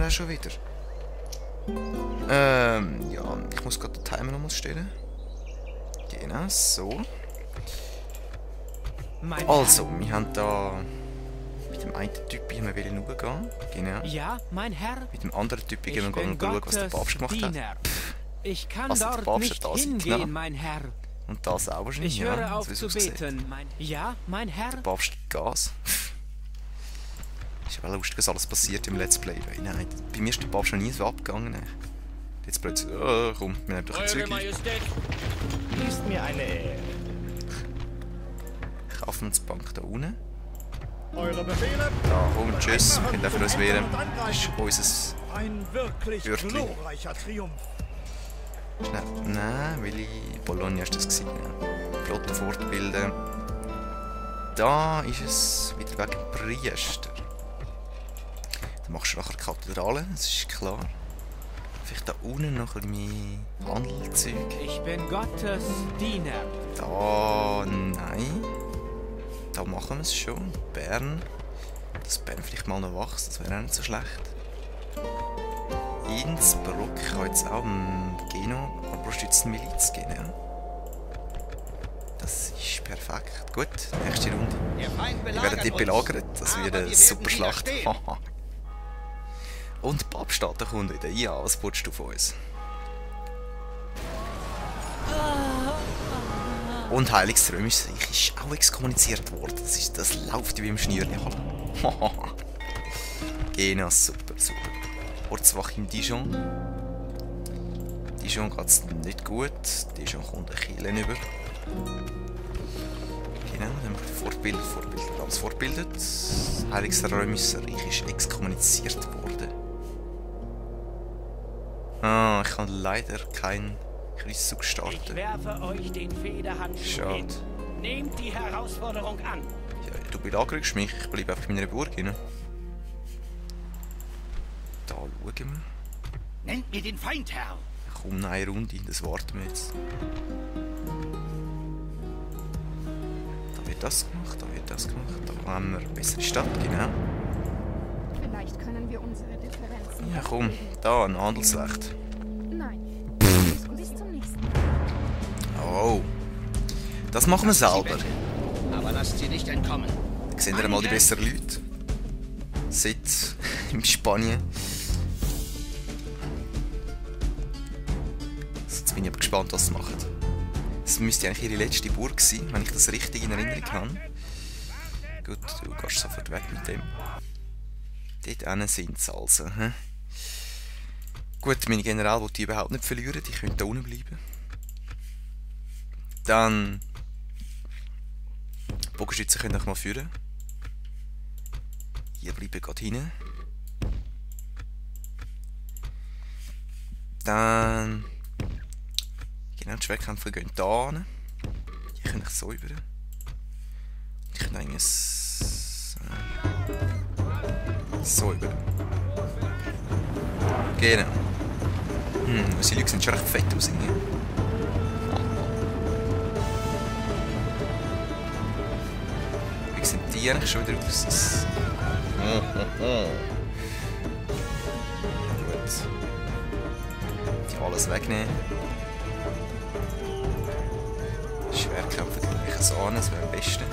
auch schon wieder. Ja, ich muss gerade den Timer nochmal stellen. Genau, so. Also, wir haben da mit dem einen Typ haben wir schauen. Genau. Ja, mein Herr. Mit dem anderen Typ gehen wir schauen, was der Papst gemacht hat. Ich kann Was der dort Papst nicht da sieht, hingehen, klar. mein Herr. Und das auch wahrscheinlich. Ich höre ja, auf so zu wie es aussieht. beten. Ja, mein Herr. Der Papst gibt Gas. Ist aber lustig, was alles passiert im Let's Play. Nein, bei mir ist der Papst noch nie so abgegangen. Jetzt plötzlich, komm, wir nehmen doch ein Zeug. Eure Majestät, ist mir eine Ehre. Kaufmannsbank da unten. Eure Befehle? Da, komm, tschüss, wir können dafür uns wehren. Das ist unser Ein wirklich Gürtli. glorreicher Triumph. Nein, Willi Bologna ist das gewesen. Flotte fortbilden. Da ist es wieder wegen Priester. Dann machst du nachher Kathedrale, das ist klar. Vielleicht da unten noch ein bisschen mehr Handelzeug. Ich bin Gottes Diener. Da, nein. Da machen wir es schon. Bern. Dass Bern vielleicht mal noch wächst, das wäre auch nicht so schlecht. Innsbruck kann jetzt auch im Geno Arborstützenmiliz gehen, ja. Das ist perfekt. Gut, nächste Runde. Wir werden die belagert. Das wird eine super Schlacht. Und die Papststaaten kommt wieder. Ja, was putzt du von uns? Und Heiliges Römisches Reich ist auch exkommuniziert worden. Das läuft wie im Schnürli. Genau, super, super. Ortswache in Dijon. Dijon geht es nicht gut. Dijon kommt ein Kielen über. Genau, dann fortbildet, alles fortbildet. Heiliges Römisches Reich ist exkommuniziert worden. Ah, ich kann leider keinen Kreuzzug starten. Ich werfe euch den Federhandschuh Schade. hin. Nehmt die Herausforderung an. Ja, du belagerst mich, ich bleibe einfach in meiner Burg rein. Da schauen wir. Nennt mir den Feind, Herr. Komm, noch eine Runde, das warten wir jetzt. Da wird das gemacht, da wird das gemacht. Da haben wir eine bessere Stadt, genau. Vielleicht können wir unsere Differenzen... Ja komm, da ein Handelsrecht. Nein. Bis zum nächsten Mal. Oh. Das machen wir selber. Aber lasst sie nicht entkommen. Da sehen wir einmal die besseren Leute. Seit in Spanien. Jetzt bin ich aber gespannt, was sie machen. Das müsste eigentlich ihre letzte Burg sein, wenn ich das richtig in Erinnerung habe. Gut, du gehst sofort weg mit dem. Dort hinten sind sie also. He? Gut, meine General will die überhaupt nicht verlieren, die können da unten bleiben. Dann... Bogenschützen können auch mal führen. Hier bleiben gerade hinten. Dann... Genau, die Schwertkämpfer gehen da hin. Die können so über. Die können eigentlich so über. Genau. Unsere Leute sehen schon recht fett aus. Wie sehen die eigentlich schon wieder aus? Gut. Die alles wegnehmen. Schwerkämpfer gleich so an, das wäre am besten.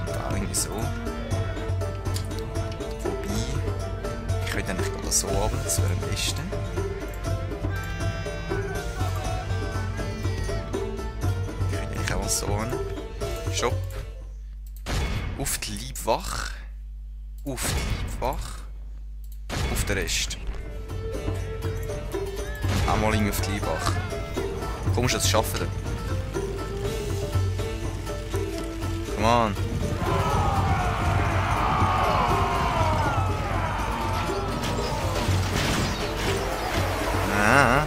Und auch irgendwie so. Wobei, ich könnte eigentlich gerade so runter, das wäre am besten. Ich könnte eigentlich auch mal so an. Stopp. Auf die Leibwache. Auf die Leibwache. Auf den Rest. Auch mal irgendwie auf die Leibwache. Kommst du das schaffen? Come on. Ah.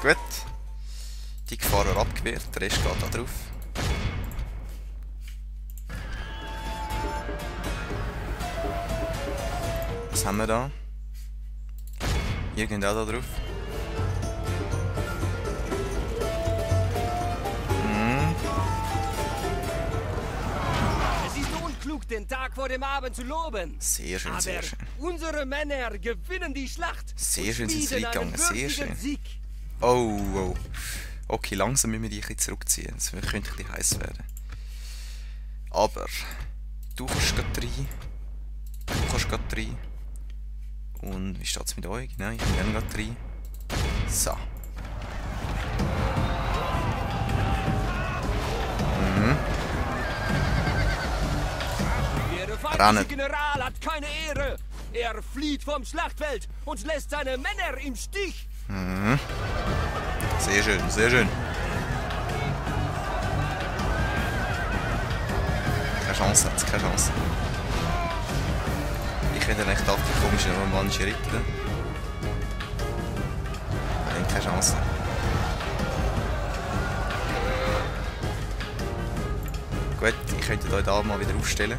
Gut. Die Gefahren abgewehrt, der Rest geht da drauf. Was haben wir da? Ihr geht auch da drauf. klug, den Tag vor dem Abend zu loben. Sehr schön, sehr Aber schön. unsere Männer gewinnen die Schlacht. Sehr schön und sind sie schmieden einen weggegangen, sehr würdigen schön. Sieg. Oh, oh. Okay, langsam müssen wir die ein bisschen zurückziehen. Es könnte ein bisschen heiß werden. Aber du kannst gerade rein. Du kannst gerade rein. Und wie steht es mit euch? Nein, ich bin gerade rein. So. Der Rennen. feindliche General hat keine Ehre. Er flieht vom Schlachtfeld und lässt seine Männer im Stich. Sehr schön, sehr schön. Keine Chance hat es, keine Chance. Ich hätte echt gedacht, die komischen romanischen Ritter. Nein, keine Chance. Gut, ich könnte euch da mal wieder aufstellen.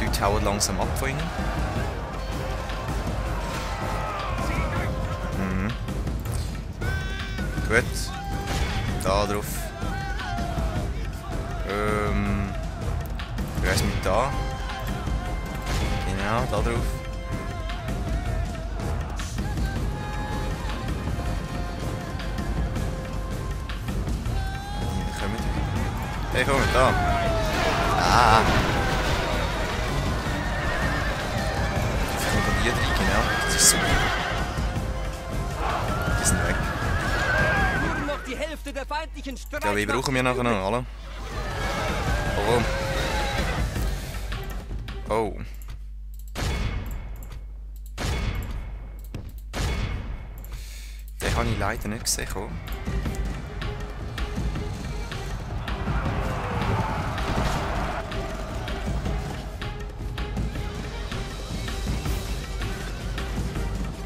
Die Leute hauen langsam ab von ihnen. Gut. Da drauf. Wer ist mit da? Genau, da drauf. Hey, komm, da. Ah. Ich komme von hier rein, genau. Das ist super. Die sind weg. Nur noch die Hälfte der feindlichen Streitmacht. Ja, wie brauchen wir nachher noch, alle? Oh. Oh. Den habe ich leider nicht gesehen.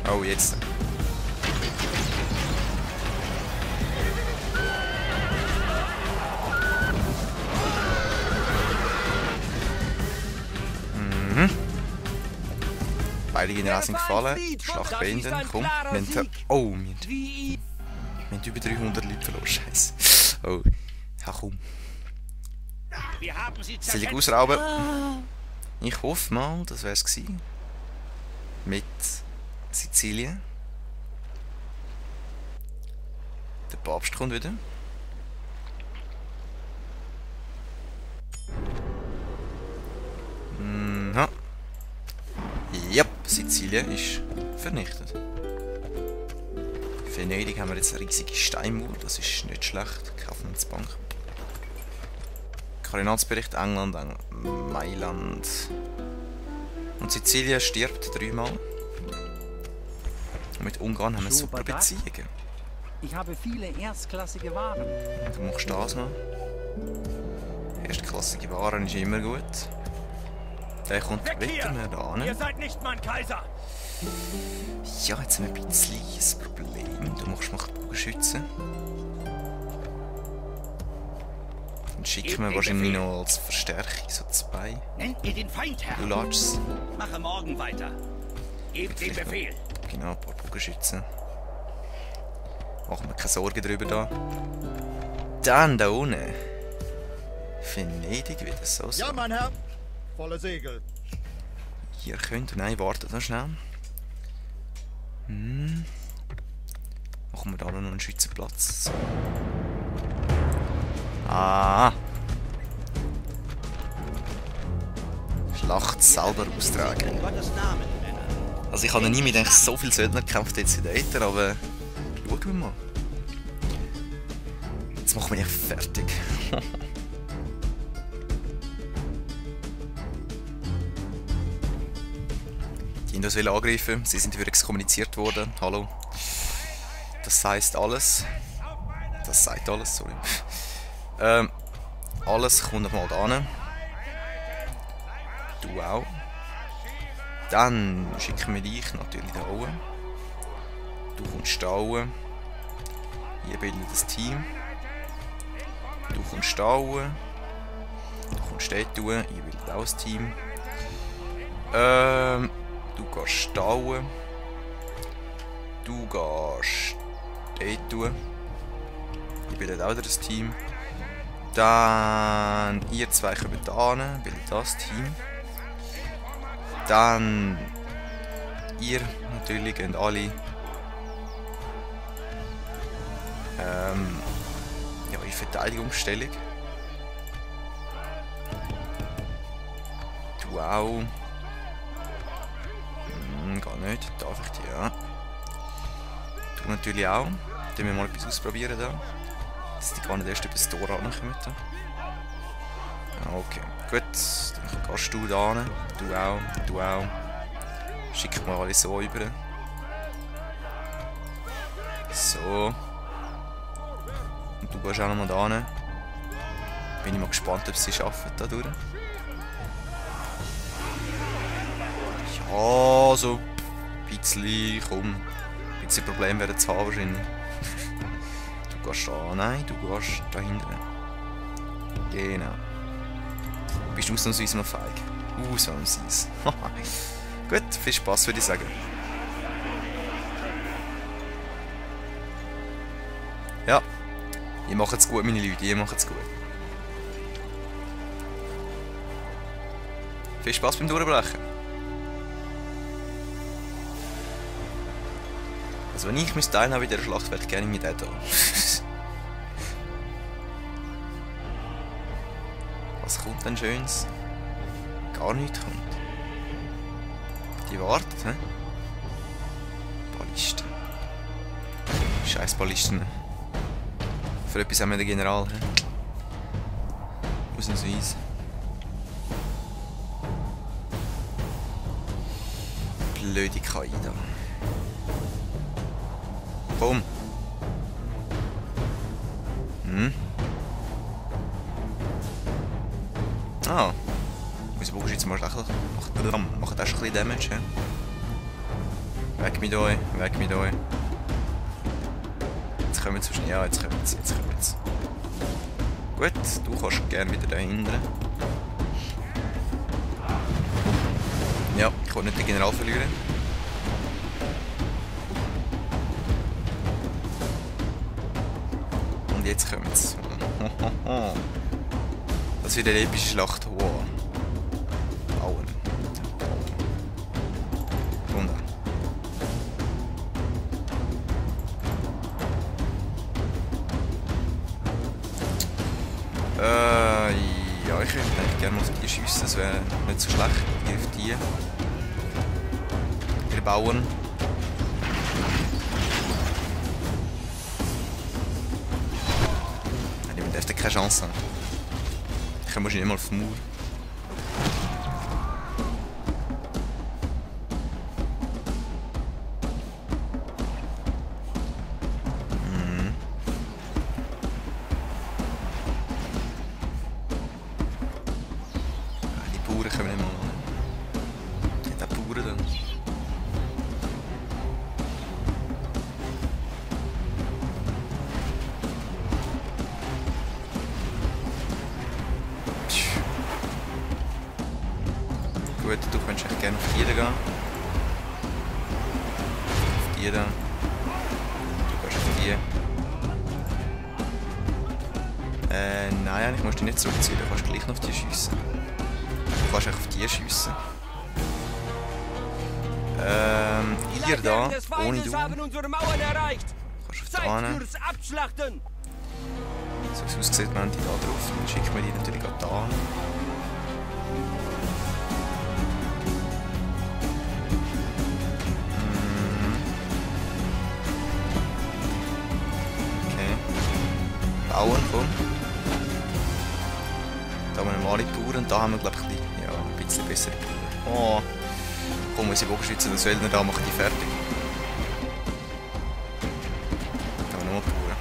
Oh, jetzt. Beide Generäle sind gefallen. Schlacht beenden. Komm. Wir haben, oh, wir haben über 300 Leute verloren. Scheiße. Oh. Ja, komm. Wir haben sie Soll ich zerschnitten. ausrauben? Ich hoffe mal, das wäre es gewesen. Mit Sizilien. Der Papst kommt wieder. Ja. Yep, Sizilien ist vernichtet. Venedig haben wir jetzt eine riesige Steinmauer, das ist nicht schlecht. Kaufmannsbank. Kardinalsbericht England, Mailand. Und Sizilien stirbt 3-mal. Und mit Ungarn haben wir super Beziehungen. Ich habe viele erstklassige Waren. Du machst das noch. Erstklassige Waren ist immer gut. Der kommt Weg hier! weiter mehr da Ihr hin. seid nicht mein Kaiser! Ja, jetzt haben wir ein bisschen ein Problem. Du machst mal Bogenschützen. Dann schicken wir wahrscheinlich noch als Verstärkung so 2. Nennt mir den Feind, Herr. Du ladest. Mache morgen weiter. Gebt den Befehl. Genau, ein paar Bogenschützen. Machen wir keine Sorgen drüber da. Dann da unten. Venedig wieder so. Ja, mein Herr. Volle Segel. Hier könnt. Nein, wartet noch schnell. Machen wir da noch einen Schützenplatz. So. Ah! Schlacht selber austragen. In Gottes Namen, Männer. Also ich habe noch nie mit eigentlich so viel Söldner gekämpft jetzt in der Äther, aber schauen wir mal. Jetzt machen wir dich fertig. Die Indos will angreifen, sie sind übrigens kommuniziert worden. Hallo. Das heisst alles. Das sagt alles, sorry. Alles kommt mal da hin. Du auch. Dann schicken wir dich natürlich da oben. Du kommst da oben. Hier bildet das Team. Du kommst da oben. Du kommst dort oben. Hier bildet auch das Team. Du gehst da oben. Du gehst dort tun. Ich bilde auch wieder das Team. Dann ihr zwei kommt da hin, bildet das Team. Dann ihr natürlich gehen alle ja, in Verteidigungsstellung. Du auch. Gar nicht. Darf ich die, ja. Du natürlich auch. Dann wir mal etwas ausprobieren da. Dass die gar nicht erst über das Tor rankommen. Okay, gut. Dann gehst du da hin. Du auch. Du auch. Schick mal alles so über. So. Und du gehst auch noch mal da hin. Bin ich mal gespannt, ob sie es schaffen da durch. Ja, so ein bisschen, komm. Ein bisschen Problem werden zu haben wahrscheinlich. Du gehst da, nein, du gehst da hinten. Genau. Du bist ausnahmsweise noch feig. Ausnahmsweise. Gut, viel Spaß würde ich sagen. Ja, ihr macht es gut, meine Leute, ihr macht es gut. Viel Spaß beim Durchbrechen. Also wenn ich mich teilnehmen in dieser Schlacht, werde ich gerne mit denen. Was kommt denn Schönes? Gar nichts kommt. Die wartet, hä? Ballisten. Scheiß Ballisten. Für etwas haben wir den General, hä? Ausnahmsweise. Blöde KI da. Komm. Ah. Unser Bogenschütze macht auch schon ein bisschen Damage. Ja. Weg mit euch, weg mit euch. Jetzt kommen wir zu schnell. Ja, jetzt kommen wir jetzt. Gut, du kannst gerne wieder da hinten. Ja, ich will nicht den General verlieren. Und jetzt kommen sie. Das wird eine epische Schlacht. Wow. Bauen. Runter. Ja, ich würde eigentlich gerne auf die schiessen, das wäre nicht so schlecht. Hier auf die. Wir bauen. Die dürften keine Chance haben. Ich komme wahrscheinlich nicht mal auf den Mauer. Die Bauern kommen nicht mal. Die haben auch Bauern dann. Gut, du könntest echt gerne auf die gehen. Auf die da. Du gehst auf die. Nein, eigentlich musst du nicht zurückziehen, du kannst gleich noch auf die schiessen. Du kannst echt auf die schiessen. Hier da, ohne du. haben unsere Mauern erreicht. Kannst auf Zeit da hin. fürs Abschlachten. So wie es aussieht, wenn die da drauf. Dann schicken wir die natürlich auch da hin. Bauen, komm. Da haben wir normale Bauern und da haben wir glaube ich ein bisschen bessere Bauern. Oh, komm, unsere Bogenschützen, das Söldner da machen die fertig. Da haben wir nochmal Bauern.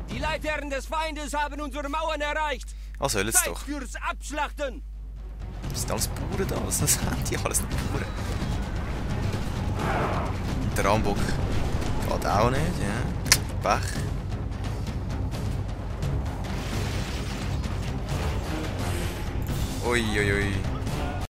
Die Leitherren des Feindes haben unsere Mauern erreicht. Ah, sollen es Zeit doch. fürs Abschlachten. Das sind alles Bauern da, was haben die alles nicht Bauern? Und der Rambock geht auch nicht, ja. Pech. Uiuiui.